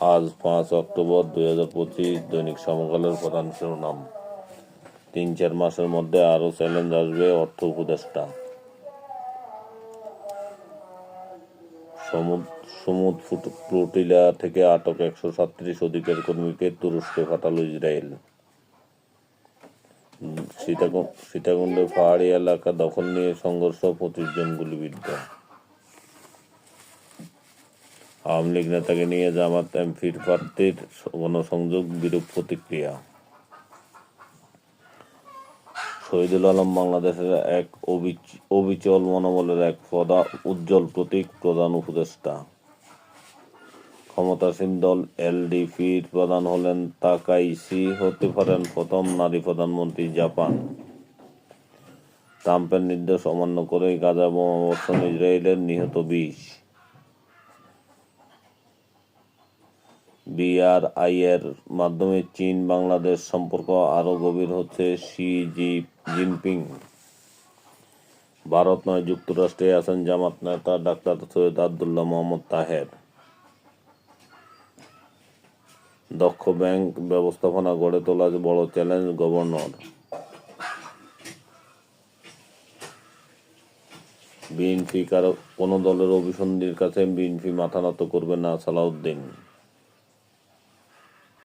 আজ 5 অক্টোবর 2025। দৈনিক সমকালের প্রধান শিরোনাম। 3-4 মাসের মধ্যে আরও চ্যালেঞ্জ আসবে অর্থ উপদেষ্টা। সমুদ্র ফ্লোটিলা থেকে আটক 137 অধিকার কর্মীকে তুরস্কে পাঠালো ইসরায়েল। সীতাকুণ্ডে পাহাড়ি এলাকা দখল নিয়ে সংঘর্ষ, 25 জন গুলিবিদ্ধ। আওয়ামী লীগ নেতাকে নিয়ে জামাত এমপির প্রার্থীর গণসংযোগ, বিরূপ প্রতিক্রিয়া। শহীদুল আলম বাংলাদেশের এক অবিচল মনোবলের এক উজ্জ্বল প্রতীক, প্রধান উপদেষ্টা। ক্ষমতাসীন দল এলডিপির প্রধান হলেন তাকাইসি, হতে পারেন প্রথম নারী প্রধানমন্ত্রী জাপান। ট্রাম্পের নির্দেশ অমান্য করেই গাজা বোমাবর্ষণ ইসরায়েলের, নিহত 20। বিআরআই-এর মাধ্যমে চীন বাংলাদেশ সম্পর্ক আরও গভীর হচ্ছে শি জিনপিং। ভারত নয়, যুক্তরাষ্ট্রে আছেন জামাত নেতা ডাক্তার সৈয়দ আবদুল্লাহ মোহাম্মদ তাহের। দক্ষ ব্যাংক ব্যবস্থাপনা গড়ে তোলা বড় চ্যালেঞ্জ, গভর্নর। বিএনপি কোনো দলের অভিসন্ধির কাছে বিএনপি মাথা নত করবে না, সালাউদ্দিন।